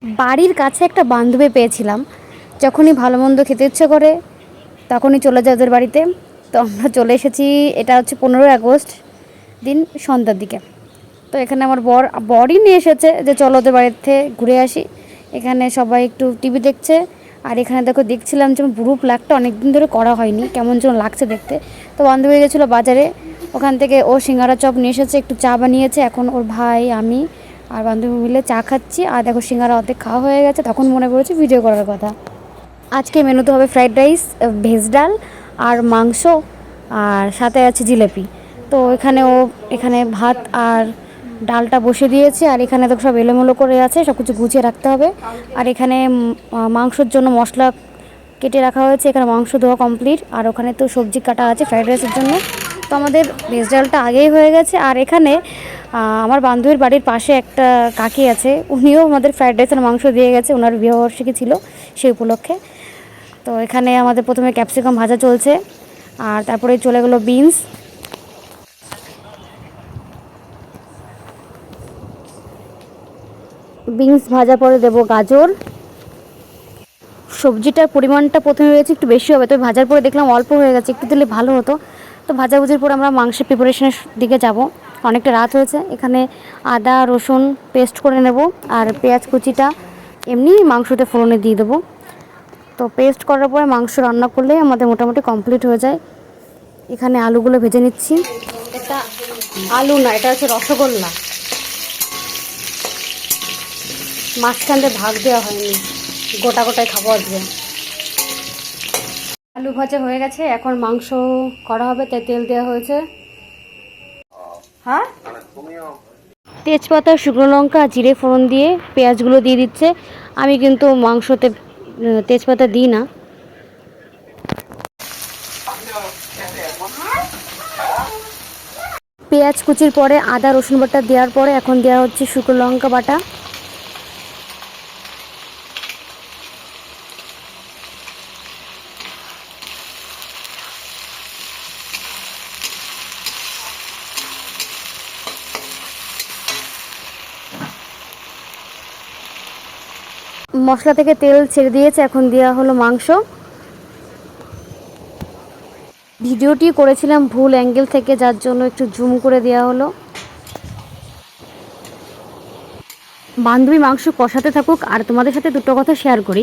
বাড়ির কাছে একটা বান্ধবী পেয়েছিলাম, যখনই ভালো মন্দ খেতে ইচ্ছে করে তখনই চলে যায় ওদের বাড়িতে। তো আমরা চলে এসেছি, এটা হচ্ছে 15ই আগস্ট দিন সন্ধ্যার দিকে। তো এখানে আমার বরই নিয়ে এসেছে যে চলো ওদের বাড়িতে ঘুরে আসি। এখানে সবাই একটু টিভি দেখছে, আর এখানে দেখছিলাম যে ব্লু প্লাগটা অনেকদিন ধরে করা হয়নি, কেমন যেন লাগছে দেখতে। তো বান্ধবী গেছিলো বাজারে, ওখান থেকে ও সিঙ্গারা চপ নিয়ে এসেছে, একটু চা বানিয়েছে। এখন ওর ভাই, আমি আর বান্ধবী মিলে চা খাচ্ছি। আর দেখো সিঙ্গারা অর্ধেক খাওয়া হয়ে গেছে, তখন মনে পড়েছে ভিডিও করার কথা। আজকে মেনুতে হবে ফ্রাইড রাইস, ভেজ ডাল আর মাংস, আর সাথে আছে জিলেপি। তো এখানে ভাত আর ডালটা বসে দিয়েছে, আর এখানে তো সব এলোমেলো করে আছে, সব কিছু গুছিয়ে রাখতে হবে। আর এখানে মাংসের জন্য মশলা কেটে রাখা হয়েছে, এখানে মাংস ধোয়া কমপ্লিট, আর ওখানে তো সবজি কাটা আছে ফ্রাইড রাইসের জন্য। তো আমাদের ভেজ ডালটা আগেই হয়ে গেছে। আর এখানে আমার বান্ধবীর বাড়ির পাশে একটা কাকি আছে, উনিও আমাদের ফ্রাইড রাইসের মাংস দিয়ে গেছে, ওনার বিবাহবার্ষিকী ছিল সেই উপলক্ষে। তো এখানে আমাদের প্রথমে ক্যাপসিকাম ভাজা চলছে, আর তারপরে চলে গেলো বিনস ভাজা, পরে দেবো গাজর। সবজিটার পরিমাণটা প্রথমে হয়েছে একটু বেশি হবে, তবে ভাজার পরে দেখলাম অল্প হয়ে গেছে, একটু দিলে ভালো হতো। তো ভাজাভুজির পরে আমরা মাংসের প্রিপারেশনের দিকে যাব, অনেকটা রাত হয়েছে। এখানে আদা রসুন পেস্ট করে নেব, আর পেঁয়াজ কুচিটা এমনি মাংসতে ফোড়নে দিয়ে দেবো। তো পেস্ট করার পরে মাংস রান্না করলে আমাদের মোটামুটি কমপ্লিট হয়ে যায়। এখানে আলুগুলো ভেজে নিচ্ছি। এটা আলু না, এটা হচ্ছে রসগোল্লা, মাঝখান দিয়ে ভাগ দেওয়া হয়নি, গোটা গোটায় খাবো আজকে। আলু ভাজা হয়ে গেছে, এখন মাংস করা হবে, তাই তেল দেওয়া হয়েছে। হ্যাঁ, তেজপাতা শুকনো লঙ্কা জিরে ফোড়ন দিয়ে পেঁয়াজগুলো দিয়ে দিচ্ছে। আমি কিন্তু মাংসতে তেজপাতা দিই না। পেঁয়াজ কুচির পরে আদা রসুন বাটা দেওয়ার পরে এখন দেওয়া হচ্ছে শুকনো লঙ্কা বাটা। মশলা থেকে তেল ছেড়ে দিয়েছে, এখন দেওয়া হলো মাংস। ভিডিওটি করেছিলাম ভুল অ্যাঙ্গেল থেকে, যার জন্য একটু জুম করে দেওয়া হলো। বান্ধবী মাংস কষাতে থাকুক, আর তোমাদের সাথে দুটো কথা শেয়ার করি।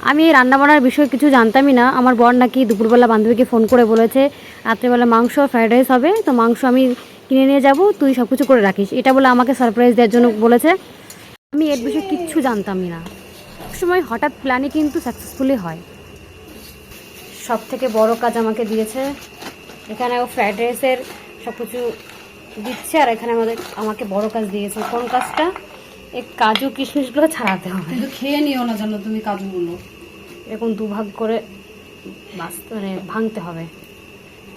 আমি এই রান্নাবান্নার বিষয়ে কিছু জানতামই না। আমার বর নাকি দুপুরবেলা বান্ধবীকে ফোন করে বলেছে রাত্রেবেলা মাংস ফ্রাইড রাইস হবে, তো মাংস আমি কিনে নিয়ে যাব, তুই সব কিছু করে রাখিস, এটা বলে আমাকে সারপ্রাইজ দেওয়ার জন্য বলেছে। আমি এর বিষয়ে কিচ্ছু জানতামই না। সময় হঠাৎ প্ল্যানই কিন্তু সাকসেসফুলি হয়। সব থেকে বড় কাজ আমাকে দিয়েছে, এখানে ও ফ্রাইড রাইসের সব কিছু দিচ্ছে, আর এখানে আমাকে বড় কাজ দিয়েছে। কোন কাজটা? এই কাজু কিশমিশগুলো ছাড়াতে হবে। কিন্তু খেয়ে নিও না যেন তুমি কাজুগুলো, এরকম দুভাগ করে ভাঙতে হবে।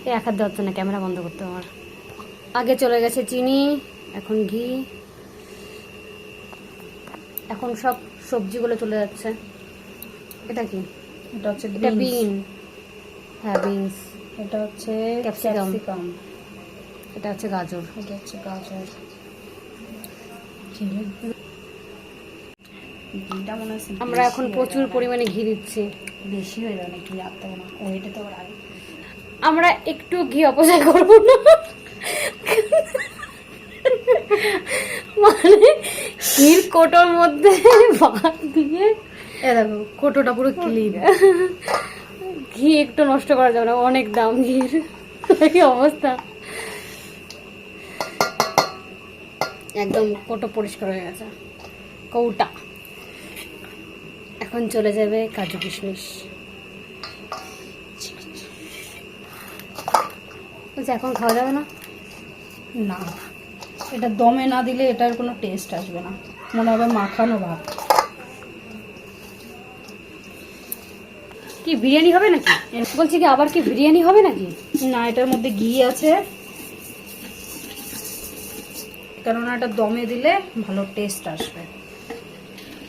এই এক হাত দেওয়ার জন্য ক্যামেরা বন্ধ করতে হবে। আমার আগে চলে গেছে চিনি, এখন ঘি, এখন সব সবজিগুলো চলে যাচ্ছে। এটা কি? এটা হচ্ছে এটা বিন, হ্যাঁ বিনস। এটা হচ্ছে ক্যাপসিকাম, এটা হচ্ছে গাজর, এটা হচ্ছে গাজর। ঘিটা মনে হচ্ছে আমরা এখন প্রচুর পরিমাণে ঘি দিচ্ছি। বেশি হয়ে যাবে ঘি আর দেবো না, ওইটা তো আগে আমরা একটু ঘি অপচয় করবো না, মানে ঘির কোটোর মধ্যে ভাত দিয়ে, এ দেখো কোটোটা পুরো ক্লিন। ঘি একটু নষ্ট করা যাবে না, অনেক দাম ঘির। কি অবস্থা, একদম কোটো পরিষ্কার হয়ে গেছে, কৌটা। এখন চলে যাবে কাজু কিশমিশ। বলছি এখন খাওয়া যাবে না? না, এটা দমে না দিলে এটার কোনো টেস্ট আসবে না, মনে হবে মাখানো ভাত। কি বিরিয়ানি হবে নাকি? বলছি কি আবার কি বিরিয়ানি হবে নাকি? না, এটার মধ্যে ঘি আছে, কেননা এটা দমে দিলে ভালো টেস্ট আসবে।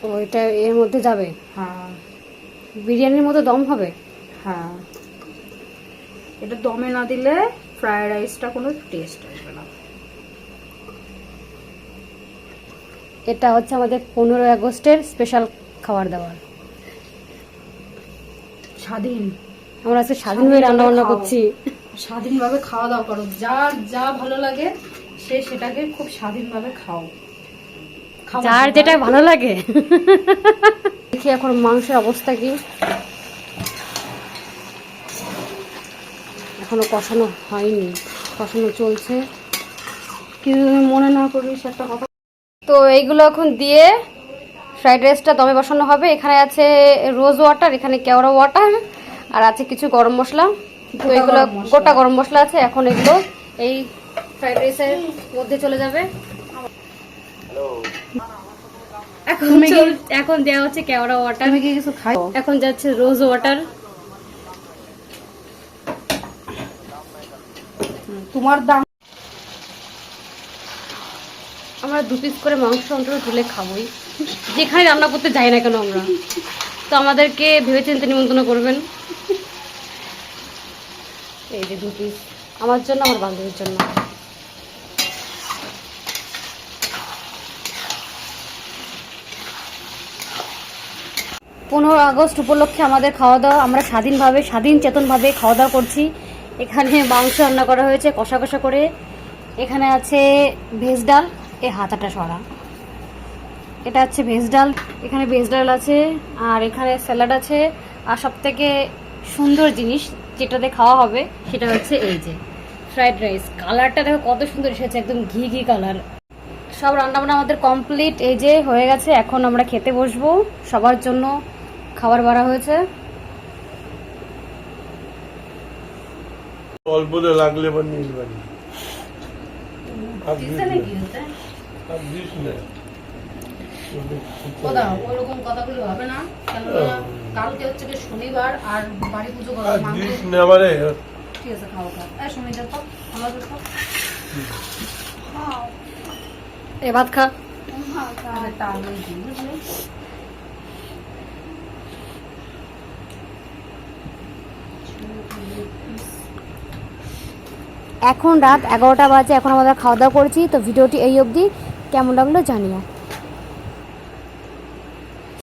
ও, এটা এর মধ্যে যাবে? হ্যাঁ বিরিয়ানির মতো দম হবে? হ্যাঁ, এটা দমে না দিলে ফ্রাইড রাইসটা কোনো টেস্ট আসবে না। এটা হচ্ছে আমাদের 15ই আগস্টের স্পেশাল খাবার দাবার। স্বাধীন, আমরা আজকে স্বাধীনভাবে রান্না বান্না খাও। করছি। স্বাধীনভাবে খাওয়া দাওয়া করো, যার যা ভালো লাগে সে সেটাকে খুব স্বাধীনভাবে খাও। যার যেটা ভালো লাগে। দেখি এখন মাংসের অবস্থা কি। এখনো কষানো হয়নি, কষানো চলছে। কিন্তু তুমি মনে না করিস একটা কথা। তো এইগুলো এখন দিয়ে ফ্রাইড রাইসটা দমে বসানো হবে। এখানে আছে রোজ ওয়াটার, এখানে কেওড়া ওয়াটার, আর আছে কিছু গরম মশলা। তো এগুলো গোটা গরম মশলা আছে। এখন এগুলো এই ফ্রাইড রাইসের মধ্যে চলে যাবে। এখন দেওয়া হচ্ছে কেওড়া ওয়াটার, তুমি কি কিছু খাই? এখন যাচ্ছে রোজ ওয়াটার। তোমার দাম। আমরা 2 পিস করে মাংস অন্তত তুলে খাবোই, যেখানে রান্না করতে যাই না কেন আমরা। তো আমাদেরকে ভেবেচিন্তে নিমন্ত্রণ করবেন। এই যে 2 পিস আমার জন্য, আমার বান্ধবীর জন্য। পনেরো আগস্ট উপলক্ষে আমাদের খাওয়া দাওয়া, আমরা স্বাধীনভাবে স্বাধীন চেতনভাবে খাওয়া দাওয়া করছি। এখানে মাংস রান্না করা হয়েছে কষা কষা করে। এখানে আছে ভেজ ডাল, এই হাতাটা সরা, এটা হচ্ছে ভেজ ডাল। এখানে ভেজ ডাল আছে, আর এখানে স্যালাড আছে। আর সব থেকে সুন্দর জিনিস যেটাতে খাওয়া হবে সেটা হচ্ছে এই যে ফ্রাইড রাইস। কালারটা দেখো কত সুন্দর এসেছে, একদম ঘি ঘি কালার। সব রান্নাবান্না আমাদের কমপ্লিট, এই যে হয়ে গেছে। এখন আমরা খেতে বসবো। সবার জন্য খাবার বাড়া হয়েছে। অল্প লাগলে এবার নিস বানি আর দিস না। ওইরকম কথাগুলো হবে না, কেননা কালকে হচ্ছে কি শনিবার আর বাড়ি পুজো করা। আর দিস না আমারে। ঠিক আছে, খাও খাও। শুনে যাও, আমার খাও। এ ভাত খা। একটা আলু দিই, বুঝলি? এখন রাত 11টা বাজে, এখন আমরা খাওয়া দাওয়া করেছি। তো ভিডিওটি এই অবধি, কেমন লাগলো জানিও।